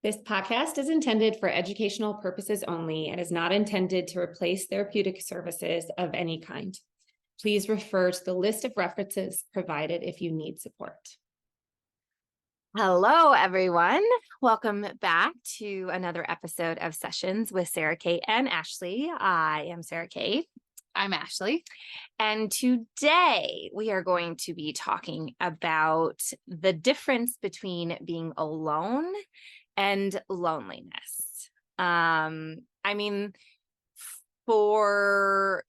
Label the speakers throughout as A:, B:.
A: This podcast is intended for educational purposes only and is not intended to replace therapeutic services of any kind. Please refer to the list of references provided if you need support.
B: Hello, everyone. Welcome back to another episode of Sessions with Sara Cate and Ashley. I am Sara Cate.
C: I'm Ashley.
B: And today we are going to be talking about the difference between being alone and loneliness. Really, we're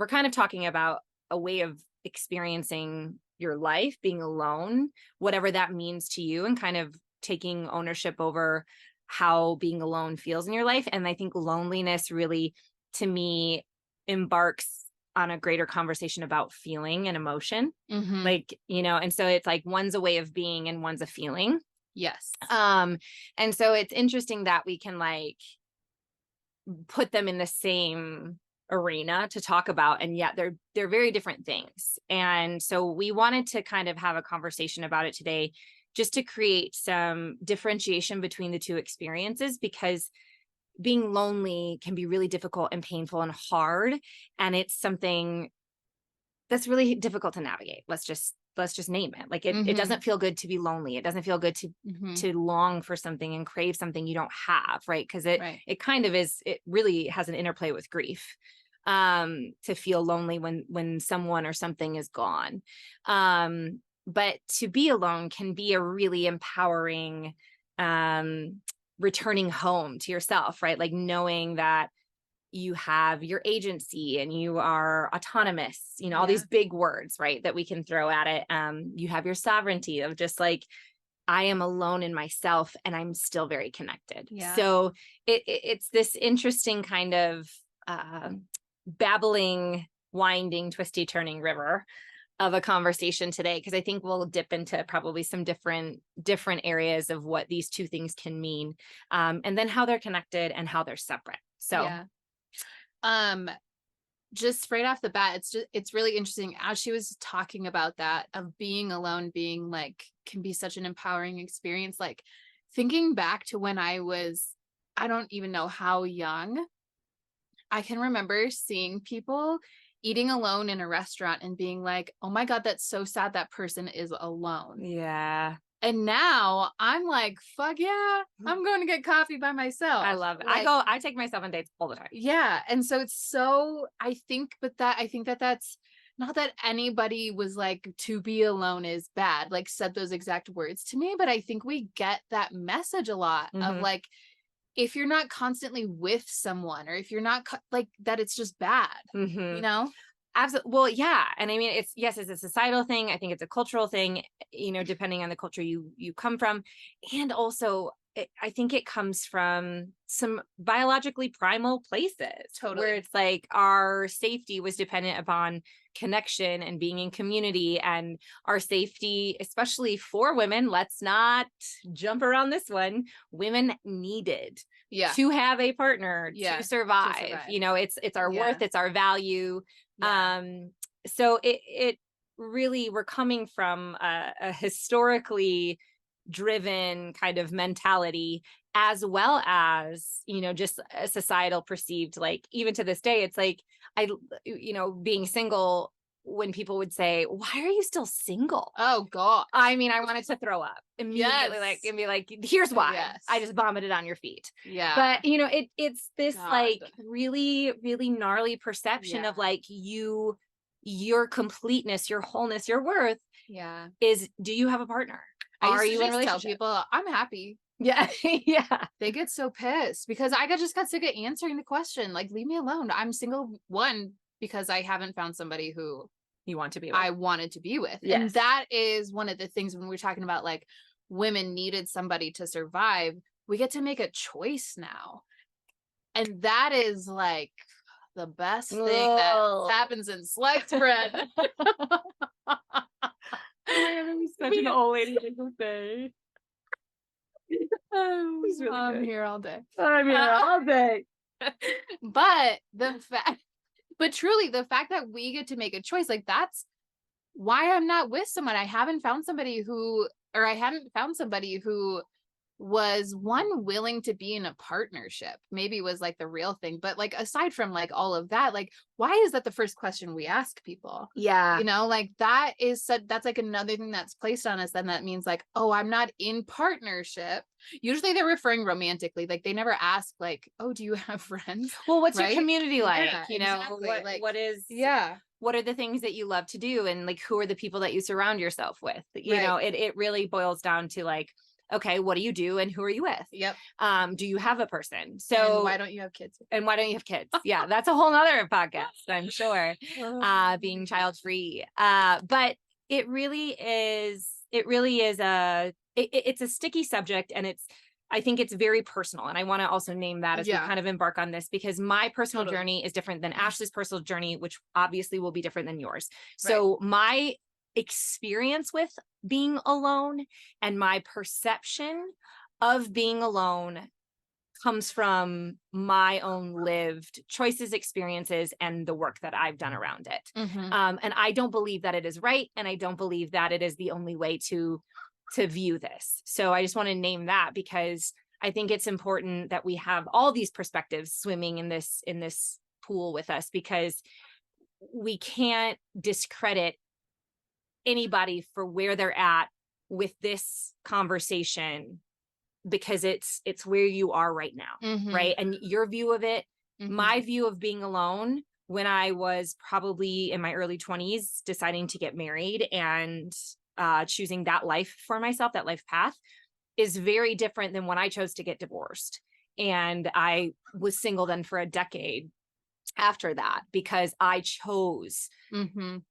B: kind of talking about a way of experiencing your life, being alone, whatever that means to you, and kind of taking ownership over how being alone feels in your life. And I think loneliness really, to me, embarks on a greater conversation about feeling and emotion.
C: Mm-hmm.
B: And so it's like one's a way of being and one's a feeling.
C: Yes.
B: And so it's interesting that we can put them in the same arena to talk about, and yet they're very different things. And so we wanted to kind of have a conversation about it today, just to create some differentiation between the two experiences, because being lonely can be really difficult and painful and hard. And it's something that's really difficult to navigate. Let's just name it. It doesn't feel good to be lonely. It doesn't feel good to long for something and crave something you don't have, right? Because it kind of is, it really has an interplay with grief, to feel lonely when someone or something is gone. But to be alone can be a really empowering, returning home to yourself, right? Like knowing that you have your agency and you are autonomous, all these big words, right, that we can throw at it. You have your sovereignty of just like, I am alone in myself and I'm still very connected.
C: Yeah.
B: So it's this interesting kind of babbling, winding, twisty, turning river of a conversation today, because I think we'll dip into probably some different areas of what these two things can mean, and then how they're connected and how they're separate. So
C: just right off the bat, it's really interesting as she was talking about that, of being alone, being can be such an empowering experience. Like thinking back to when I don't even know how young, I can remember seeing people eating alone in a restaurant and being like, oh my God, that's so sad that person is alone.
B: Yeah.
C: And now I'm like, fuck yeah, I'm going to get coffee by myself.
B: I love it. I take myself on dates all the time.
C: Yeah. And so it's so, I think that's not that anybody was like, to be alone is bad, said those exact words to me, but I think we get that message a lot of if you're not constantly with someone, or if you're not that, it's just bad,
B: Absolutely. Well, yeah. And I mean, it's a societal thing. I think it's a cultural thing, depending on the culture you come from. And also I think it comes from some biologically primal places.
C: Totally.
B: Where it's like our safety was dependent upon connection and being in community, and our safety, especially for women, let's not jump around this one. Women needed to have a partner to survive. It's our worth, it's our value.
C: Yeah.
B: So it really, we're coming from a historically driven kind of mentality, as well as, just a societal perceived, even to this day, it's like, being single, when people would say, why are you still single?
C: Oh God.
B: I mean, I wanted to throw up immediately, and be like, here's why.
C: Yes.
B: I just vomited on your feet.
C: Yeah.
B: But it's this
C: God.
B: really, really gnarly perception of your completeness, your wholeness, your worth.
C: Yeah.
B: Is, do you have a partner?
C: Are
B: you in a
C: tell
B: relationship?
C: people I'm happy.
B: Yeah. Yeah.
C: They get so pissed because I just got sick of answering the question. Leave me alone. I'm single, because I haven't found somebody who
B: you want to be with.
C: I wanted to be with.
B: Yes.
C: And that is one of the things when we're talking about women needed somebody to survive, we get to make a choice now. And that is the best thing that happens in sliced bread.
B: Such an old lady thing to say. Really
C: I'm here all day.
B: I'm here all day.
C: But truly, the fact that we get to make a choice, that's why I'm not with someone. I haven't found somebody who or I hadn't found somebody who was willing to be in a partnership, maybe was like the real thing. But like, aside from like all of that, like, why is that the first question we ask people?
B: Yeah.
C: You know, like that's like another thing that's placed on us. Then that means like, oh, I'm not in partnership. Usually they're referring romantically. Like they never ask like, oh, do you have friends?
B: Well, what's your
C: Right?
B: community like?
C: Yeah,
B: You know,
C: exactly. Like,
B: what is,
C: yeah.
B: what are the things that you love to do? And like, who are the people that you surround yourself with? You
C: Right.
B: know, it really boils down to like, okay, what do you do and who are you with?
C: Yep.
B: Do you have a person? So
C: And why don't you have kids?
B: and why don't you have kids? Yeah, that's a whole nother podcast, I'm sure. Being child free. But it really is it's a sticky subject, and I think it's very personal. And I want to also name that as we kind of embark on this, because my personal journey is different than Ashley's personal journey, which obviously will be different than yours. So my experience with being alone and my perception of being alone comes from my own lived choices, experiences, and the work that I've done around it. And I don't believe that it is right. And I don't believe that it is the only way to view this. So I just want to name that, because I think it's important that we have all these perspectives swimming in this pool with us, because we can't discredit anybody for where they're at with this conversation, because it's where you are right now. Right. And your view of it, my view of being alone when I was probably in my early 20s, deciding to get married and choosing that life for myself, that life path, is very different than when I chose to get divorced. And I was single then for a decade after that, because I chose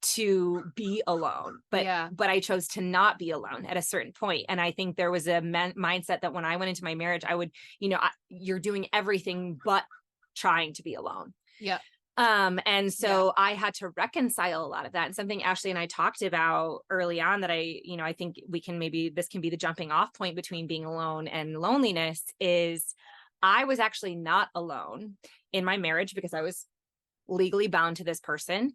B: to be alone, but I chose to not be alone at a certain point. And I think there was a mindset that when I went into my marriage, I would, you're doing everything but trying to be alone. And so I had to reconcile a lot of that. And something Ashley and I talked about early on that I think this can be the jumping off point between being alone and loneliness, is I was actually not alone in my marriage because I was legally bound to this person.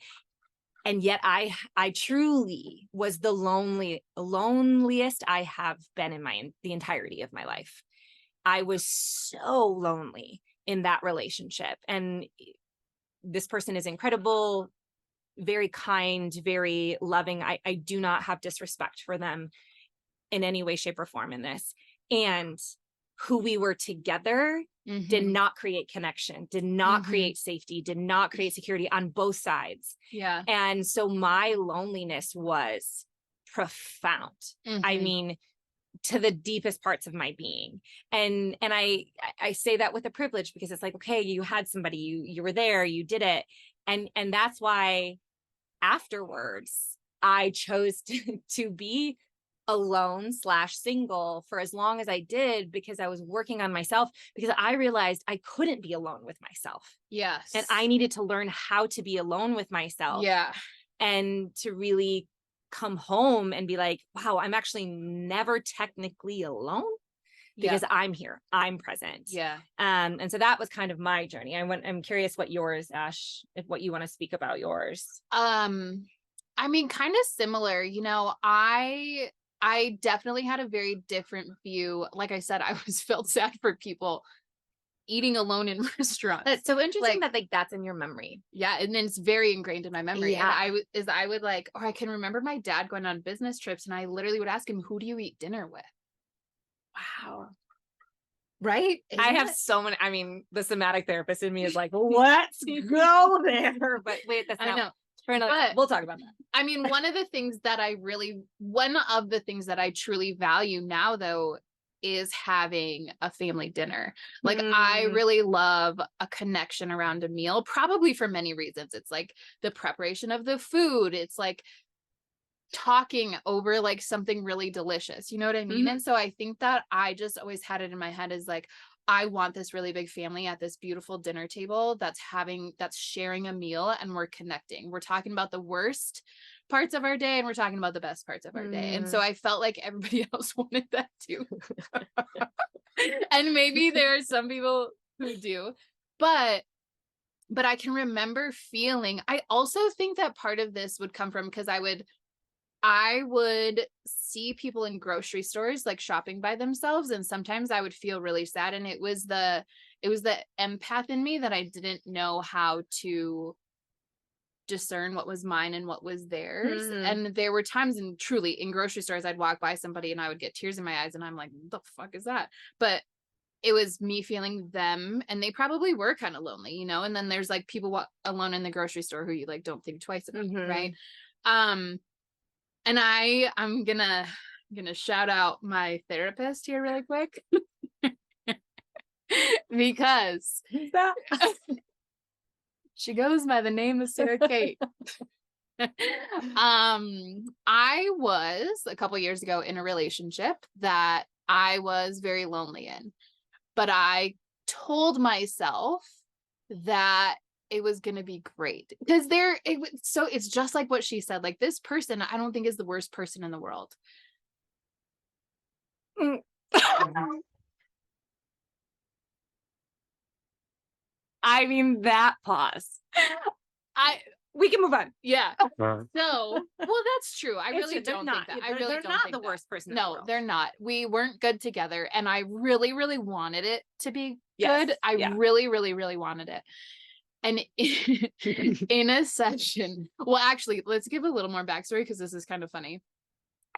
B: And yet I truly was the loneliest I have been in the entirety of my life. I was so lonely in that relationship. And this person is incredible, very kind, very loving. I do not have disrespect for them in any way, shape, or form in this. And who we were together did not create connection, did not create safety, did not create security on both sides. And so my loneliness was profound. I mean, to the deepest parts of my being. And I say that with a privilege, because it's like, okay, you had somebody, you were there, you did it. And that's why afterwards I chose to be alone / single for as long as I did, because I was working on myself, because I realized I couldn't be alone with myself. And I needed to learn how to be alone with myself. And to really come home and be like, wow, I'm actually never technically alone, because I'm here, I'm present. And so that was kind of my journey. I'm curious what yours, Ash, what you want to speak about yours.
C: I mean, kind of similar, I definitely had a very different view. Like I said, I felt sad for people eating alone in restaurants.
B: That's so interesting that that's in your memory.
C: And it's very ingrained in my memory. And I would like, or I can remember my dad going on business trips, and I literally would ask him, who do you eat dinner with?
B: Wow.
C: Right?
B: I have so many. I mean, the somatic therapist in me is like, let's go there. But wait, that's not. I know. We'll talk about that.
C: I mean, one of the things that I truly value now, though, is having a family dinner. Like I really love a connection around a meal, probably for many reasons. It's like the preparation of the food. It's like talking over like something really delicious. You know what I mean? And so I think that I just always had it in my head as like, I want this really big family at this beautiful dinner table that's sharing a meal, and we're connecting. We're talking about the worst parts of our day, and we're talking about the best parts of our day. And so I felt like everybody else wanted that too. And maybe there are some people who do, but I can remember feeling, I also think that part of this would come from, because I would I would see people in grocery stores like shopping by themselves, and sometimes I would feel really sad, and it was the empath in me that I didn't know how to discern what was mine and what was theirs. And there were times truly in grocery stores I'd walk by somebody and I would get tears in my eyes and I'm like, what the fuck is that? But it was me feeling them, and they probably were kind of lonely, you know. And then there's like people alone in the grocery store who you like don't think twice about, right? And I'm gonna shout out my therapist here really quick because she goes by the name of Sara Cate. I was a couple years ago in a relationship that I was very lonely in, but I told myself that it was going to be great because so it's just like what she said, like this person, I don't think is the worst person in the world.
B: I mean, that pause. We can move on.
C: Yeah. So, well, that's true. I really don't think that. I really
B: they're
C: don't
B: not
C: think
B: the
C: that.
B: worst person in the
C: No,
B: world.
C: they're not. We weren't good together, and I really, really wanted it to be
B: Yes,
C: good. I really, really, really wanted it. And in a session, well, actually, let's give a little more backstory because this is kind of funny.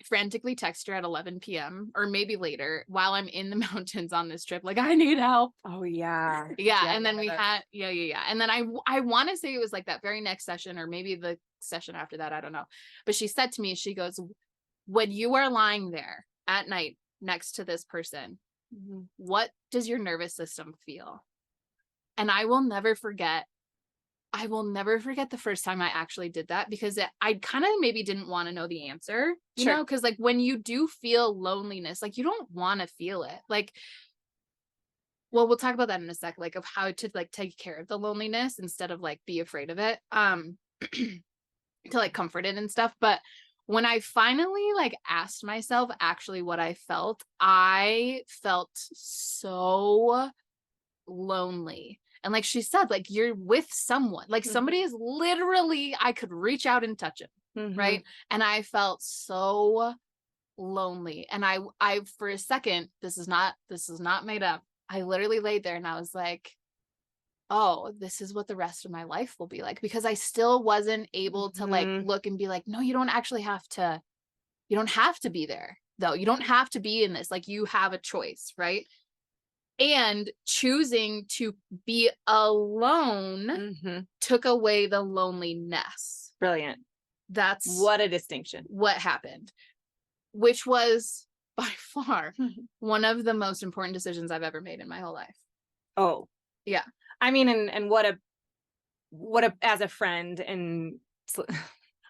C: I frantically text her at 11 p.m. or maybe later while I'm in the mountains on this trip, like, I need help.
B: Oh yeah.
C: Yeah. And then we had, yeah. And then I want to say it was like that very next session or maybe the session after that. I don't know. But she said to me, she goes, when you are lying there at night next to this person, what does your nervous system feel? And I will never forget the first time I actually did that because I kind of maybe didn't want to know the answer, you know, because like when you do feel loneliness, like you don't want to feel it. Like, well, we'll talk about that in a sec, like of how to like take care of the loneliness instead of like be afraid of it, to like comfort it and stuff. But when I finally like asked myself actually what I felt so lonely. And like she said, like you're with someone, like somebody is literally, I could reach out and touch him. Right. And I felt so lonely. And I for a second, this is not made up. I literally laid there and I was like, oh, this is what the rest of my life will be like, because I still wasn't able to like look and be like, no, you don't have to be there though. You don't have to be in this. Like you have a choice. Right. And choosing to be alone took away the loneliness.
B: Brilliant.
C: That's
B: what a distinction.
C: What happened, which was by far one of the most important decisions I've ever made in my whole life.
B: Oh,
C: yeah.
B: I mean, and what a, as a friend, and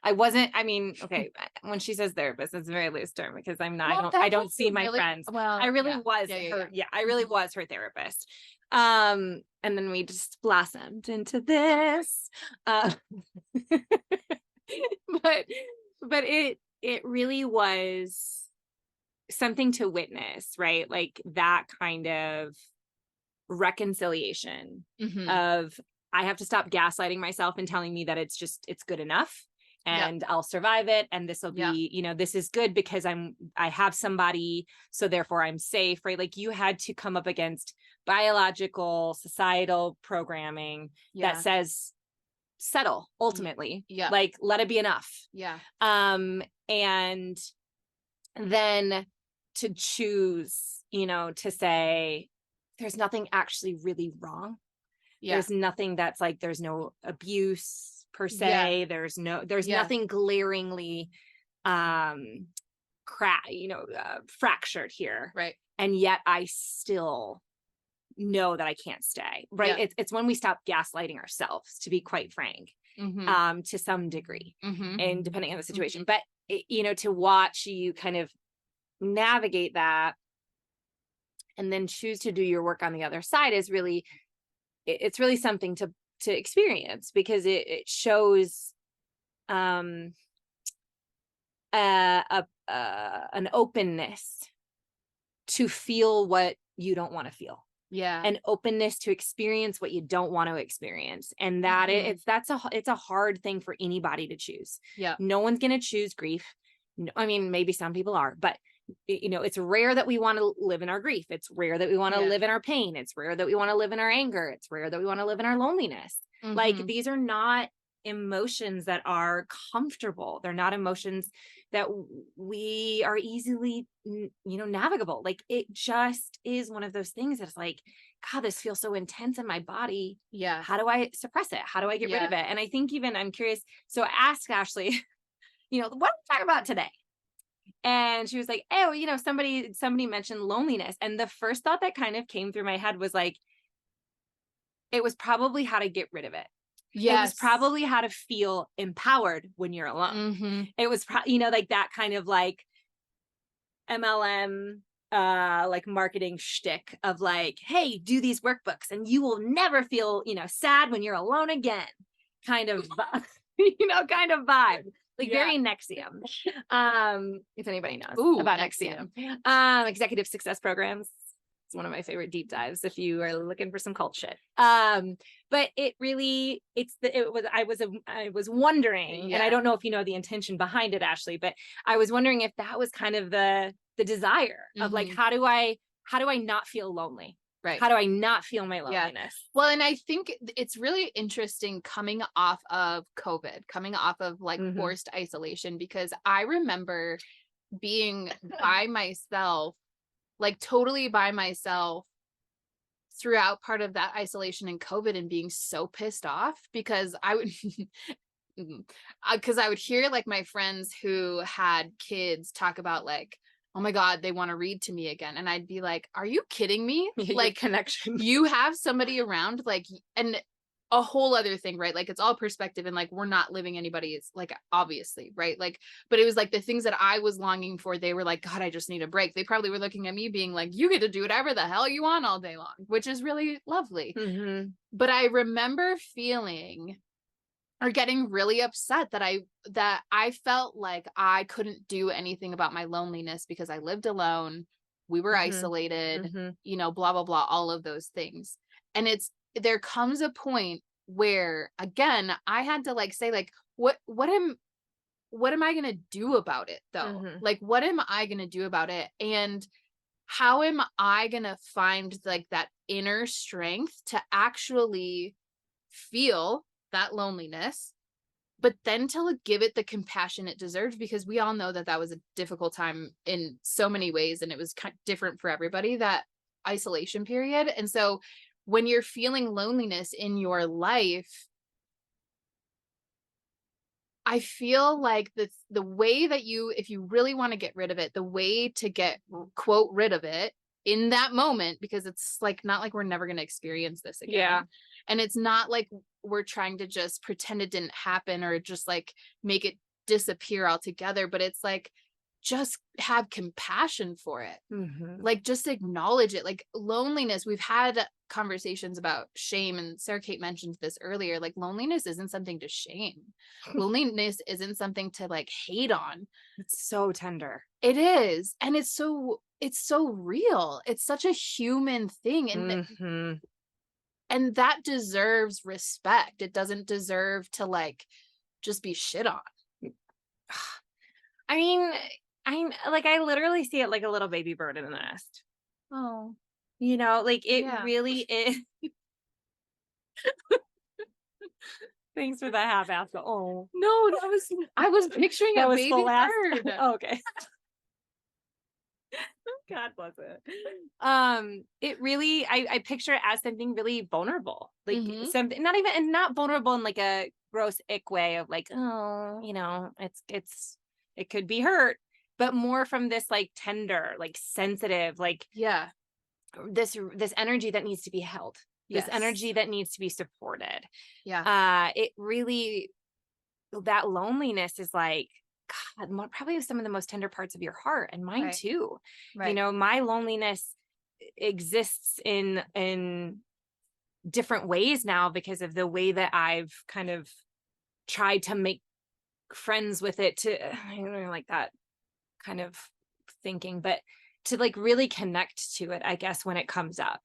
B: okay, when she says therapist, it's a very loose term because I don't see my friends. Well, I really was I really was her therapist. And then we just blossomed into this. But it really was something to witness, right? Like that kind of reconciliation of I have to stop gaslighting myself and telling me that it's good enough. And I'll survive it. And this will be, this is good because I have somebody, so therefore I'm safe, right? Like you had to come up against biological, societal programming that says settle ultimately. Yeah. Like let it be enough. Yeah. And then to choose, to say there's nothing actually really wrong. Yeah. There's nothing that's like, there's no abuse per se. There's nothing glaringly fractured here. Right. And yet I still know that I can't stay. Right. Yeah. It's when we stop gaslighting ourselves, to be quite frank, to some degree, and depending on the situation. But to watch you kind of navigate that and then choose to do your work on the other side is really, it's really something to experience, because it shows an openness to feel what you don't want to feel. Yeah. An openness to experience what you don't want to experience. And that it's a hard thing for anybody to choose. Yeah. No one's going to choose grief. No, I mean, maybe some people are, but it's rare that we want to live in our grief. It's rare that we want to live in our pain. It's rare that we want to live in our anger. It's rare that we want to live in our loneliness. Like, these are not emotions that are comfortable. They're not emotions that we are easily, navigable. Like, it just is one of those things that's like, God, this feels so intense in my body.
C: Yeah.
B: How do I suppress it? How do I get rid of it? And I think even, I'm curious. So I asked Ashley, what are we talking about today? And she was like, oh, somebody mentioned loneliness. And the first thought that kind of came through my head was like, it was probably how to get rid of it. It was probably how to feel empowered when you're alone. It was, like that kind of like MLM, like marketing shtick of like, hey, do these workbooks and you will never feel, sad when you're alone again. Kind of, kind of vibe. Like very Nexium. If anybody knows about Nexium. Executive success programs. It's one of my favorite deep dives if you are looking for some cult shit. But it really, I was wondering, and I don't know if you know the intention behind it, Ashley, but I was wondering if that was kind of the desire of like, how do I not feel lonely? Right. How do I not feel my loneliness?
C: Yeah. Well, and I think it's really interesting coming off of COVID, coming off of like forced isolation, because I remember being by myself, like totally by myself throughout part of that isolation and COVID, and being so pissed off because I would, because I would hear like my friends who had kids talk about like, oh my God, they want to read to me again. And I'd be like, are you kidding me? Like,
B: connection.
C: You have somebody around, like, and a whole other thing, right? Like, it's all perspective, and like, we're not living anybody's, like, obviously, right? Like, but it was like the things that I was longing for, they were like, God, I just need a break. They probably were looking at me being like, you get to do whatever the hell you want all day long, which is really lovely. But I remember feeling or getting really upset that I felt like I couldn't do anything about my loneliness because I lived alone. We were isolated, blah, blah, blah, all of those things. And there comes a point where, again, I had to like say like, what am I going to do about it though? Like, what am I going to do about it? And how am I going to find like that inner strength to actually feel that loneliness, but then to give it the compassion it deserves, because we all know that was a difficult time in so many ways, and it was kind of different for everybody, that isolation period. And so when you're feeling loneliness in your life, I feel like the way that if you really want to get rid of it, the way to get quote rid of it in that moment, because it's like not like we're never going to experience this again. And it's not like we're trying to just pretend it didn't happen or just like make it disappear altogether, but it's like, just have compassion for it. Like, just acknowledge it. Like, loneliness, we've had conversations about shame, and Sara Cate mentioned this earlier. Like, loneliness isn't something to shame. Loneliness isn't something to like hate on.
B: It's so tender.
C: It is. And it's so real. It's such a human thing. And that deserves respect. It doesn't deserve to like just be shit on.
B: I mean, I literally see it like a little baby bird in a nest.
C: Oh,
B: like it really is. Thanks for the half-assed. Oh
C: no, I was picturing a baby bird.
B: Oh, okay. God bless it. It really, I picture it as something really vulnerable, like something not vulnerable in like a gross ick way of like, oh, it could be hurt, but more from this like tender, like sensitive, like this energy that needs to be held, this energy that needs to be supported. It really, that loneliness is like, God, probably some of the most tender parts of your heart, and mine too. My loneliness exists in different ways now because of the way that I've kind of tried to make friends with it, to like that kind of thinking, but to like really connect to it, I guess, when it comes up.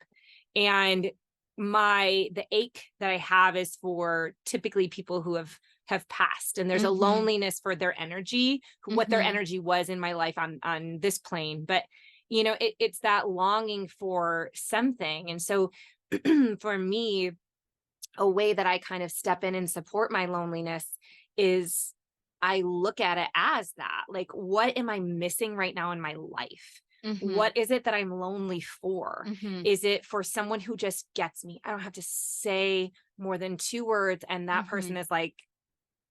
B: And the ache that I have is for typically people who have have passed, and there's a
C: Mhm.
B: loneliness for their energy, what their
C: Mhm.
B: energy was in my life on this plane. But it's that longing for something. And so for me, a way that I kind of step in and support my loneliness is I look at it as that, like, what am I missing right now in my life?
C: Mhm.
B: What is it that I'm lonely for?
C: Mhm.
B: Is it for someone who just gets me? I don't have to say more than 2 words, and that person
C: Mhm.
B: is like,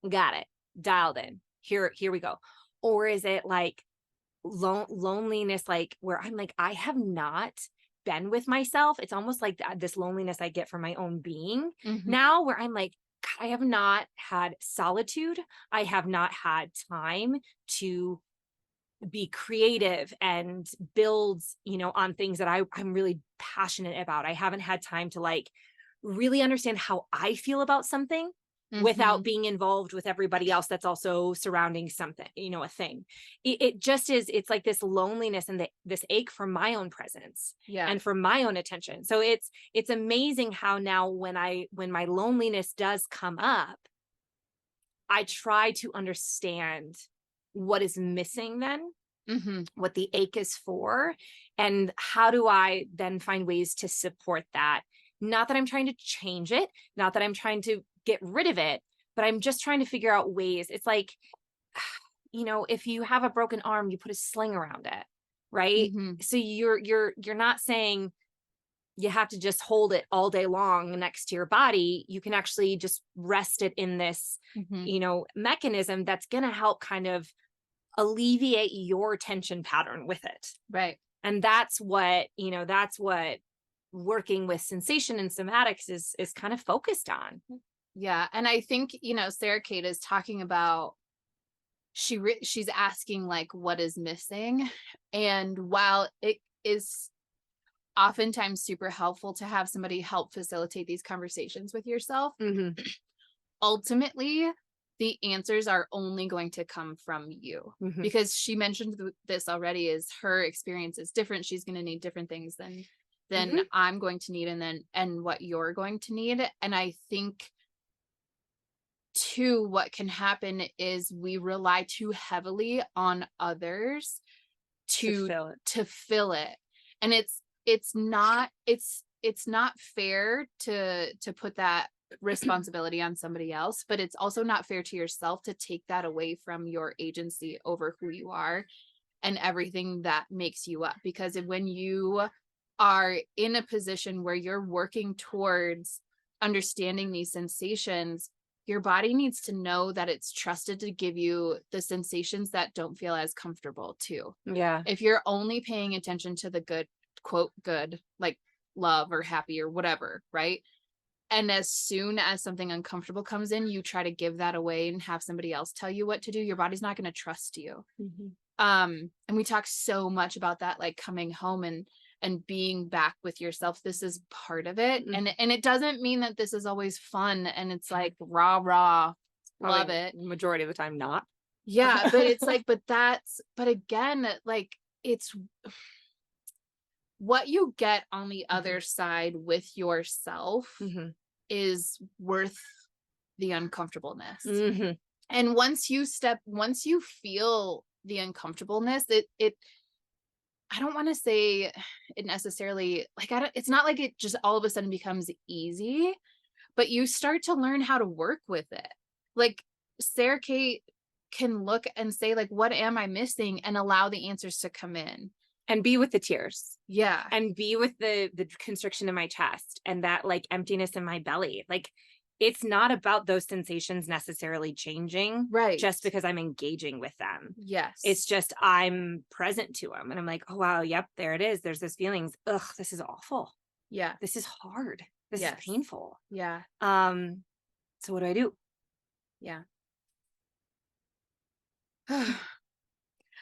B: got it, dialed in. Here we go. Or is it like loneliness, like where I'm like, I have not been with myself. It's almost like this loneliness I get from my own being
C: Mhm.
B: now, where I'm like, God, I have not had solitude. I have not had time to be creative and build, on things that I'm really passionate about. I haven't had time to like really understand how I feel about something without
C: Mhm.
B: being involved with everybody else that's also surrounding something, a thing. It just is, it's like this loneliness and this ache for my own presence
C: Yeah.
B: and for my own attention. So it's amazing how now when my loneliness does come up, I try to understand what is missing then,
C: Mhm.
B: what the ache is for, and how do I then find ways to support that. Not that I'm trying to change it, not that I'm trying to get rid of it, but I'm just trying to figure out ways. It's like, if you have a broken arm, you put a sling around it, right?
C: Mhm.
B: So you're not saying you have to just hold it all day long next to your body. You can actually just rest it in this,
C: Mhm.
B: mechanism that's going to help kind of alleviate your tension pattern with it.
C: Right.
B: And that's what working with sensation and somatics is kind of focused on.
C: Yeah. And I think, Sarah Cate is talking about she's asking like what is missing. And while it is oftentimes super helpful to have somebody help facilitate these conversations with yourself,
B: Mhm.
C: ultimately the answers are only going to come from you,
B: Mhm.
C: because she mentioned this already, is her experience is different. She's going to need different things than
B: Mhm.
C: I'm going to need, and what you're going to need. And I think too, what can happen is we rely too heavily on others
B: To fill it.
C: to fill it. And it's not fair to put that responsibility on somebody else, but it's also not fair to yourself to take that away from your agency over who you are and everything that makes you up. Because when you are in a position where you're working towards understanding these sensations, your body needs to know that it's trusted to give you the sensations that don't feel as comfortable too.
B: Yeah.
C: If you're only paying attention to the good, quote, good, like love or happy or whatever, right? And as soon as something uncomfortable comes in, you try to give that away and have somebody else tell you what to do, your body's not going to trust you.
B: Mhm.
C: And we talk so much about that, like coming home and being back with yourself. This is part of it.
B: Mhm.
C: And it doesn't mean that this is always fun and it's like rah love
B: Probably
C: it.
B: majority of the time not.
C: Yeah, but it's like, but again, like it's what you get on the other side with yourself
B: Mhm.
C: is worth the uncomfortableness.
B: Mhm.
C: And once you feel the uncomfortableness, it I don't want to say it necessarily, like, it's not like it just all of a sudden becomes easy, but you start to learn how to work with it. Like Sarah Kate can look and say, like, what am I missing? And allow the answers to come in.
B: And be with the tears.
C: Yeah.
B: And be with the constriction in my chest and that like emptiness in my belly. Like, it's not about those sensations necessarily changing,
C: Right.
B: just because I'm engaging with them.
C: Yes.
B: It's just I'm present to them and I'm like, oh wow, yep, there it is. There's those feelings. Ugh, this is awful.
C: Yeah.
B: This is hard. This
C: Yes.
B: is painful.
C: Yeah.
B: So what do I do?
C: Yeah.
B: I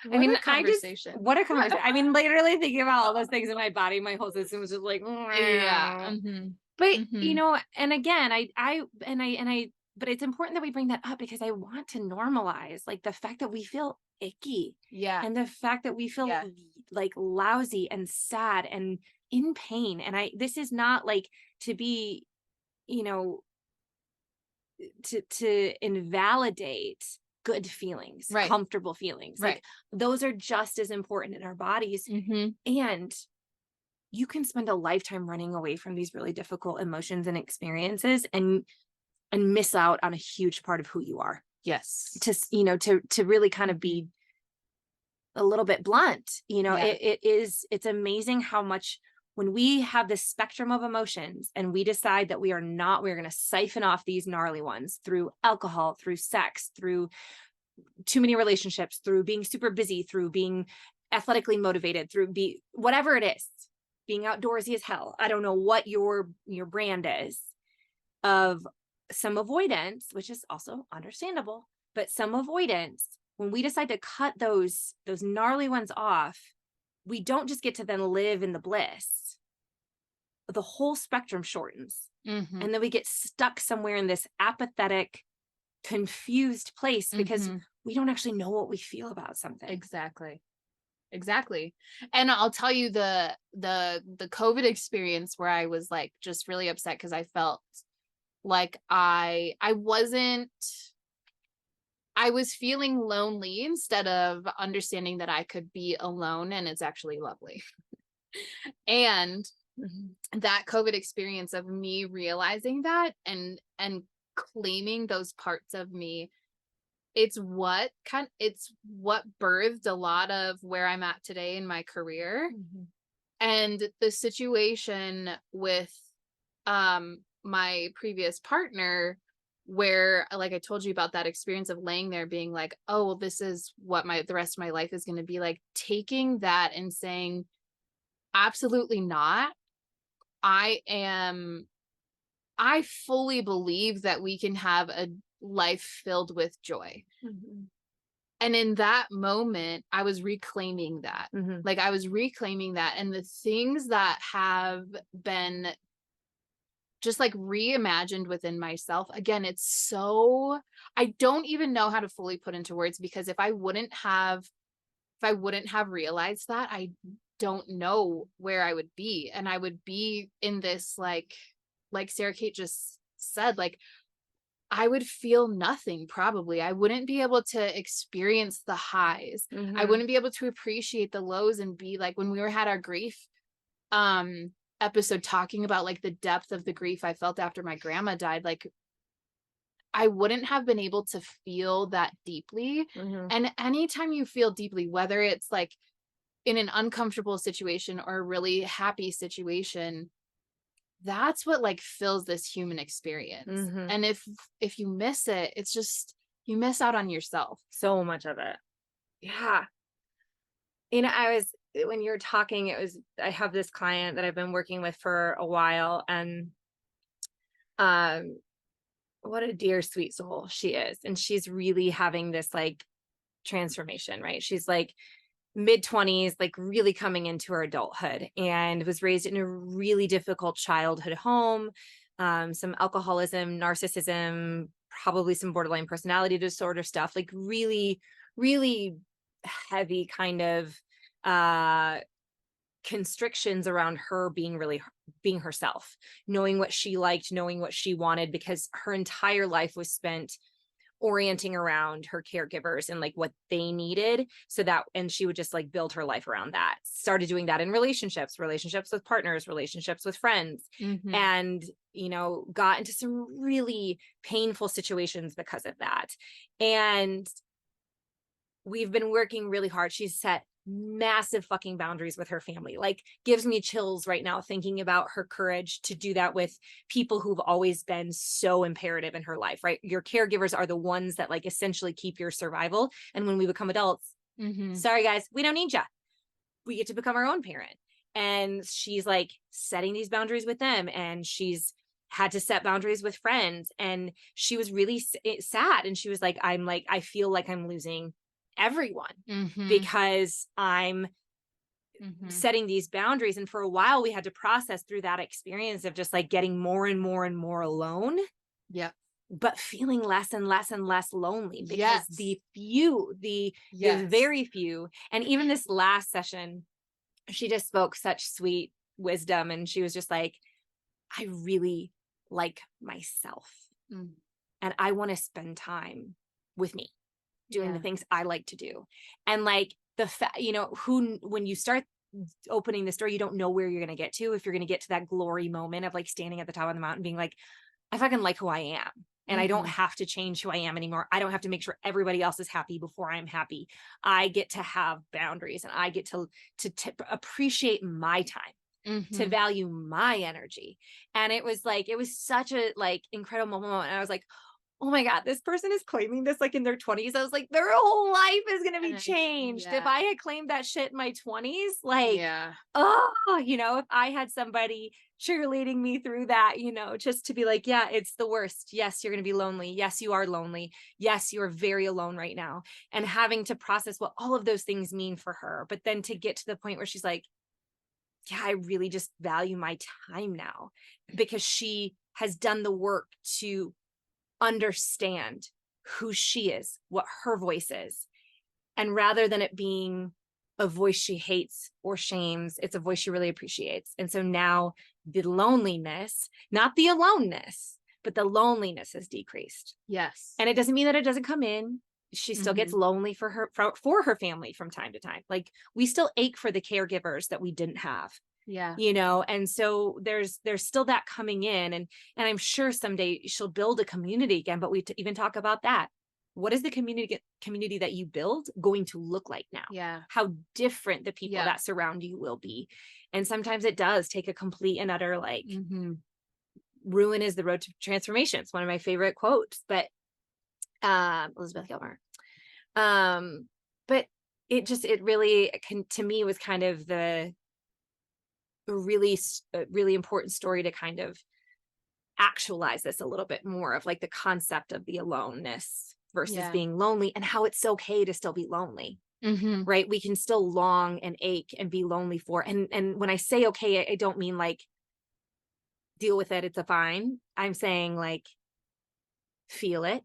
B: mean, what a conversation. I mean, literally thinking about all those things in my body, my whole system was just like,
C: Yeah. Mm-hmm.
B: But
C: Mm-hmm.
B: and again, but it's important that we bring that up because I want to normalize like the fact that we feel icky.
C: Yeah.
B: And the fact that we feel
C: Yeah.
B: like lousy and sad and in pain. And this is not like to be, you know, to invalidate good feelings,
C: Right.
B: comfortable feelings.
C: Right.
B: Like those are just as important in our bodies.
C: Mm-hmm.
B: And you can spend a lifetime running away from these really difficult emotions and experiences and miss out on a huge part of who you are.
C: Yes.
B: To really kind of be a little bit blunt,
C: Yeah.
B: it's amazing how much when we have this spectrum of emotions and we decide that we're going to siphon off these gnarly ones through alcohol, through sex, through too many relationships, through being super busy, through being athletically motivated, through whatever it is, being outdoorsy as hell. I don't know what your brand is of some avoidance, which is also understandable, but some avoidance. When we decide to cut those gnarly ones off, we don't just get to then live in the bliss. The whole spectrum shortens.
C: Mm-hmm.
B: And then we get stuck somewhere in this apathetic, confused place because we don't actually know what we feel about something.
C: Exactly. And I'll tell you the COVID experience where I was like just really upset because I felt like I was feeling lonely instead of understanding that I could be alone, and it's actually lovely. And that COVID experience of me realizing that and claiming those parts of me, it's what birthed a lot of where I'm at today in my career. And the situation with my previous partner, where like I told you about that experience of laying there being like, oh well, this is what the rest of my life is going to be like, taking that and saying absolutely not. I fully believe that we can have a life filled with joy. And in that moment, I was reclaiming that. Like I was reclaiming that, and the things that have been just like reimagined within myself. Again, it's so, I don't even know how to fully put into words, because if I wouldn't have realized that, I don't know where I would be. And I would be in this, like Sara Cate just said, like, I would feel nothing probably. I wouldn't be able to experience the highs. I wouldn't be able to appreciate the lows, and be like, when we had our grief episode talking about like the depth of the grief I felt after my grandma died, like I wouldn't have been able to feel that deeply. And anytime you feel deeply, whether it's like in an uncomfortable situation or a really happy situation, that's what like fills this human experience. And if you miss it, it's just, you miss out on yourself.
B: So much of it. Yeah. When you're talking, I have this client that I've been working with for a while, and what a dear, sweet soul she is. And she's really having this like transformation, right? She's like mid-20s, like really coming into her adulthood, and was raised in a really difficult childhood home, some alcoholism, narcissism, probably some borderline personality disorder stuff, like really, really heavy kind of constrictions around her being herself, knowing what she liked, knowing what she wanted, because her entire life was spent orienting around her caregivers and like what they needed. And she would just like build her life around that. Started doing that in relationships with partners, relationships with friends, and, got into some really painful situations because of that. And we've been working really hard. She's set massive fucking boundaries with her family. Like, gives me chills right now thinking about her courage to do that with people who've always been so imperative in her life, right? Your caregivers are the ones that like essentially keep your survival. And when we become adults, sorry guys, we don't need you. We get to become our own parent. And she's like setting these boundaries with them, and she's had to set boundaries with friends. And she was really sad. And she was like, I feel like I'm losing everyone because I'm setting these boundaries. And for a while we had to process through that experience of just like getting more and more and more alone, but feeling less and less and less lonely, because the very few. And even this last session, she just spoke such sweet wisdom, and she was just like, I really like myself. and I want to spend time with me doing the
C: Yeah.
B: things I like to do. And like when you start opening the store, you don't know where you're going to get to, if you're going to get to that glory moment of like standing at the top of the mountain being like, I fucking like who I am. And I don't have to change who I am anymore. I don't have to make sure everybody else is happy before I'm happy. I get to have boundaries, and I get to appreciate my time, to value my energy. And it was such a like incredible moment. And I was like, oh my God, this person is claiming this like in their 20s. I was like, their whole life is going to be changed. If I had claimed that shit in my 20s, like, if I had somebody cheerleading me through that, just to be like, yeah, it's the worst. Yes, you're going to be lonely. Yes, you are lonely. Yes, you are very alone right now. And having to process what all of those things mean for her. But then to get to the point where she's like, yeah, I really just value my time now, because she has done the work to understand who she is, what her voice is. And rather than it being a voice she hates or shames, it's a voice she really appreciates. And so now the loneliness, not the aloneness, but the loneliness has decreased.
C: Yes.
B: And it doesn't mean that it doesn't come in. She still gets lonely for her family from time to time. Like, we still ache for the caregivers that we didn't have.
C: Yeah.
B: And so there's still that coming in, and I'm sure someday she'll build a community again, but we even talk about that. What is the community that you build going to look like now?
C: Yeah.
B: How different the people that surround you will be. And sometimes it does take a complete and utter, like, ruin is the road to transformation. It's one of my favorite quotes, but Elizabeth Gilbert. But it really, to me, was kind of a really important story to kind of actualize this a little bit more, of like the concept of the aloneness versus being lonely, and how it's okay to still be lonely. Right? We can still long and ache and be lonely for. And when I say okay, I don't mean like deal with it, it's a fine. I'm saying like feel it,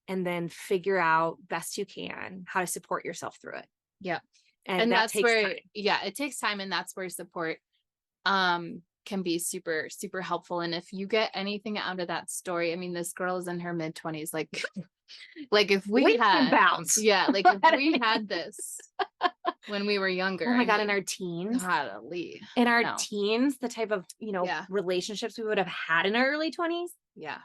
B: and then figure out best you can how to support yourself through it.
C: Yeah.
B: And that
C: that's
B: takes
C: where,
B: time.
C: it takes time. And that's where support can be super, super helpful. And if you get anything out of that story, I mean, this girl is in her mid-20s, like if we
B: Leaps and
C: had,
B: bounds.
C: like if we had this when we were younger.
B: Oh my God, in our teens.
C: Golly.
B: In our teens, the type of, relationships we would have had in our early 20s.
C: Yeah.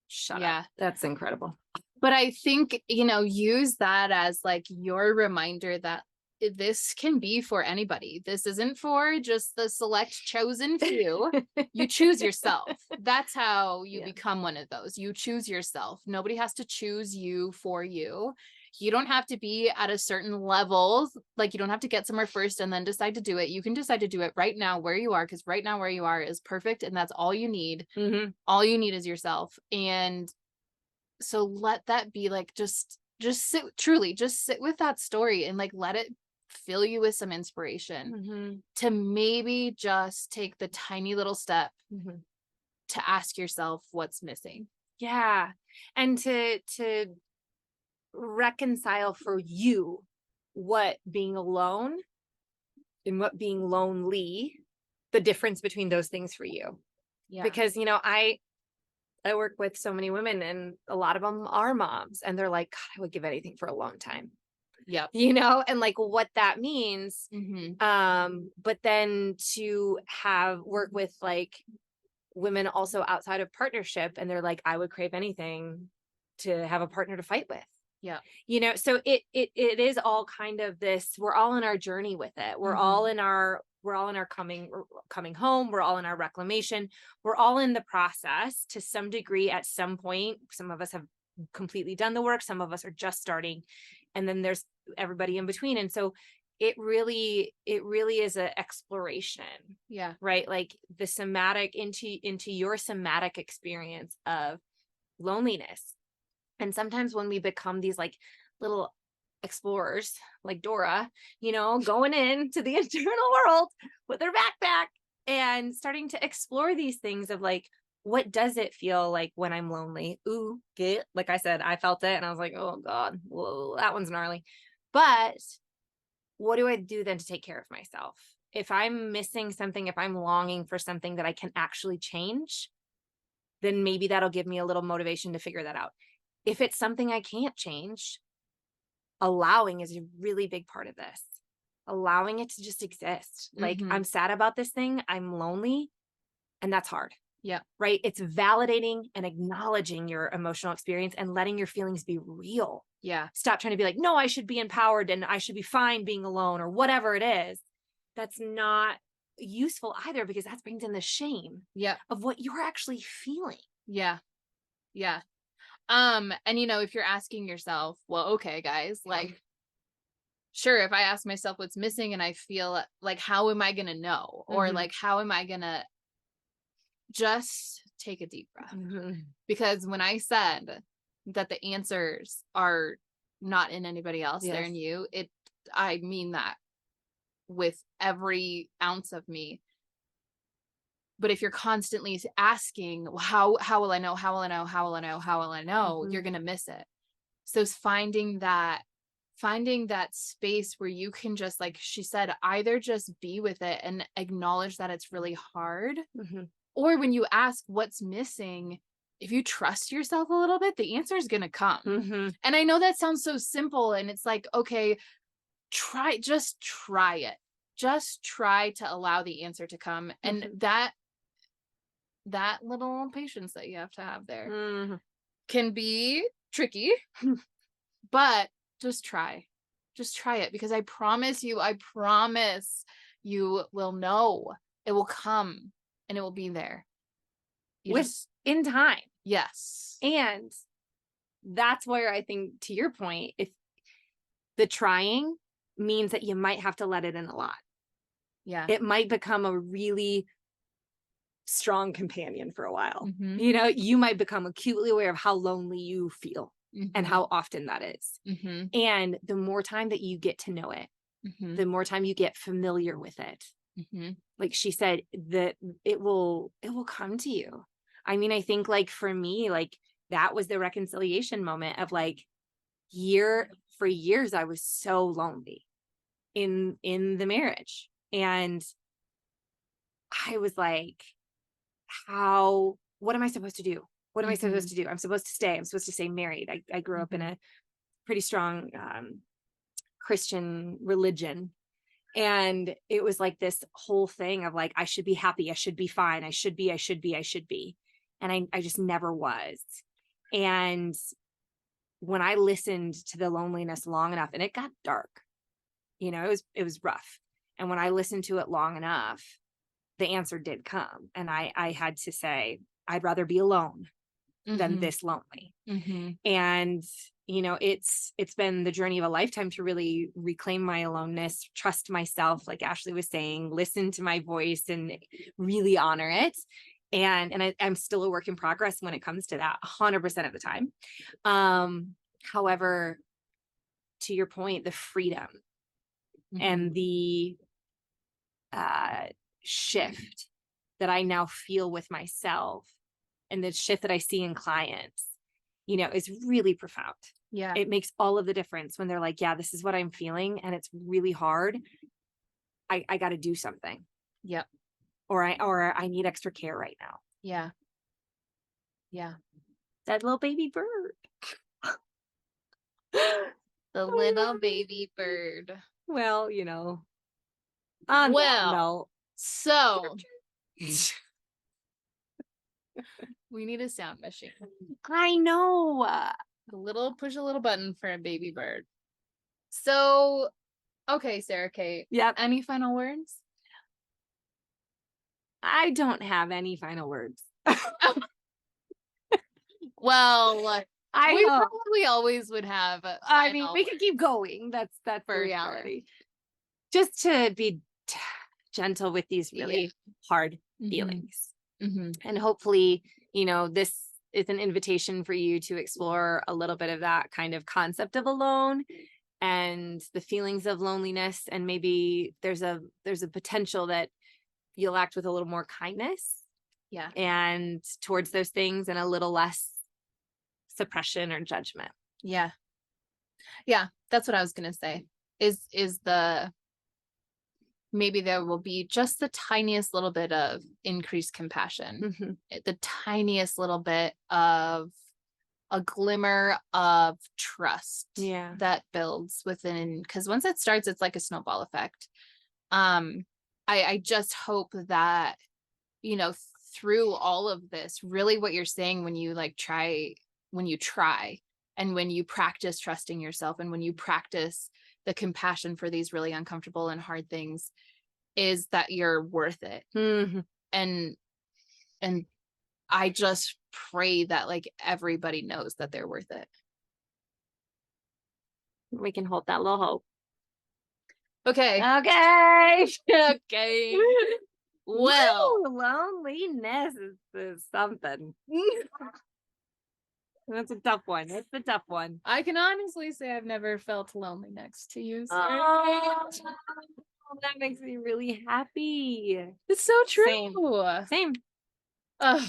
B: Shut up. That's incredible.
C: But I think, use that as like your reminder that this can be for anybody. This isn't for just the select chosen few. You choose yourself. That's how you become one of those. You choose yourself. Nobody has to choose you for you. You don't have to be at a certain level. Like, you don't have to get somewhere first and then decide to do it. You can decide to do it right now where you are, because right now where you are is perfect. And that's all you need. All you need is yourself. And so let that be like, just sit with that story and like, let it fill you with some inspiration to maybe just take the tiny little step to ask yourself what's missing.
B: Yeah. And to reconcile for you what being alone and what being lonely, the difference between those things for you. Yeah. Because, I work with so many women, and a lot of them are moms, and they're like, God, I would give anything for a long time.
C: Yeah.
B: And like what that means. But then to work with like women also outside of partnership, and they're like, I would crave anything to have a partner to fight with.
C: Yeah.
B: So it is all kind of this, we're all in our journey with it. We're all in our coming home. We're all in our reclamation. We're all in the process to some degree at some point. Some of us have completely done the work. Some of us are just starting. And then there's everybody in between. And so it really is an exploration.
C: Yeah.
B: Right. Like the somatic into your somatic experience of loneliness. And sometimes when we become these like little explorers, like Dora, going into the internal world with their backpack and starting to explore these things of like, what does it feel like when I'm lonely? Ooh, like I said, I felt it and I was like, oh God, whoa, that one's gnarly. But what do I do then to take care of myself? If I'm missing something, if I'm longing for something that I can actually change, then maybe that'll give me a little motivation to figure that out. If it's something I can't change, allowing is a really big part of this. Allowing it to just exist. Like,
C: Mhm.
B: I'm sad about this thing. I'm lonely. And that's hard.
C: Yeah.
B: Right. It's validating and acknowledging your emotional experience and letting your feelings be real.
C: Yeah.
B: Stop trying to be like, no, I should be empowered and I should be fine being alone or whatever it is. That's not useful either, because that brings in the shame
C: Yeah.
B: of what you're actually feeling.
C: Yeah. Yeah. And if you're asking yourself, well, okay, guys, like, sure, if I ask myself what's missing and I feel like, how am I going to know? Or
B: Mhm.
C: like, how am I going to just take a deep breath? Because when I said that the answers are not in anybody else, they're
B: Yes.
C: in you, I mean that with every ounce of me. But if you're constantly asking, well, how will I know? How will I know? How will I know? How will I know?
B: Mhm.
C: You're going to miss it. So it's finding that space where you can just, like she said, either just be with it and acknowledge that it's really hard,
B: Mhm.
C: or when you ask what's missing, if you trust yourself a little bit, the answer is going to come.
B: Mhm.
C: And I know that sounds so simple, and it's like, okay, just try it. Just try to allow the answer to come. And
B: Mhm.
C: that little patience that you have to have there
B: Mhm.
C: can be tricky, but just try it, because I promise you will know. It will come and it will be there.
B: In time.
C: Yes.
B: And that's where I think, to your point, if the trying means that you might have to let it in a lot.
C: Yeah.
B: It might become a really strong companion for a while.
C: Mhm.
B: You might become acutely aware of how lonely you feel and how often that is.
C: Mhm.
B: And the more time that you get to know it,
C: Mhm.
B: the more time you get familiar with it,
C: Mhm.
B: like she said, that it will come to you. I mean, I think, like, for me, like, that was the reconciliation moment of, like, for years I was so lonely in the marriage. And I was like, what am I supposed to do? What am I supposed to do? I'm supposed to stay. I'm supposed to stay married. I grew up in a pretty strong Christian religion. And it was like this whole thing of, like, I should be happy. I should be fine. I should be. And I just never was. And when I listened to the loneliness long enough, and it got dark, it was rough. And when I listened to it long enough, the answer did come. And I had to say, I'd rather be alone than this lonely. And, it's been the journey of a lifetime to really reclaim my aloneness, trust myself, like Ashley was saying, listen to my voice and really honor it. And I'm still a work in progress when it comes to that 100% of the time. However, to your point, the freedom and the shift that I now feel with myself, and the shift that I see in clients, is really profound.
C: Yeah.
B: It makes all of the difference when they're like, yeah, this is what I'm feeling and it's really hard. I got to do something.
C: Yep.
B: Or I need extra care right now.
C: Yeah. Yeah.
B: That little baby bird.
C: The little baby bird.
B: Well,
C: Well, so we need a sound machine.
B: I know.
C: Push a little button for a baby bird. So, okay, Sara Cate.
B: Yep.
C: Any final words?
B: I don't have any final words.
C: Well, we
B: hope.
C: probably always would have.
B: I mean, we could keep going. That's the reality. Just to be gentle with these really hard feelings. And hopefully, this is an invitation for you to explore a little bit of that kind of concept of alone and the feelings of loneliness. And maybe there's a potential that you'll act with a little more kindness.
C: Yeah.
B: And towards those things, and a little less suppression or judgment.
C: Yeah. Yeah. That's what I was going to say is maybe there will be just the tiniest little bit of increased compassion,
B: Mhm.
C: the tiniest little bit of a glimmer of trust
B: Yeah.
C: that builds within, because once it starts, it's like a snowball effect. I just hope that, you know, through all of this, really what you're saying when you like when you try and when you practice trusting yourself and when you practice the compassion for these really uncomfortable and hard things, is that you're worth it.
B: Mhm.
C: And I just pray that like everybody knows that they're worth it.
B: We can hold that little hope.
C: Okay.
B: Okay.
C: Okay. Well,
B: Woo, loneliness is something. That's a tough one. It's a tough one.
C: I can honestly say I've never felt lonely next to you. Sarah.
B: Oh, that makes me really happy.
C: It's so true.
B: Same.
C: Ugh.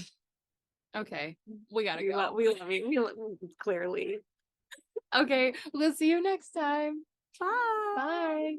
C: Okay, we gotta
B: We
C: go.
B: love you. We love you, clearly.
C: Okay, we'll see you next time.
B: Bye.
C: Bye.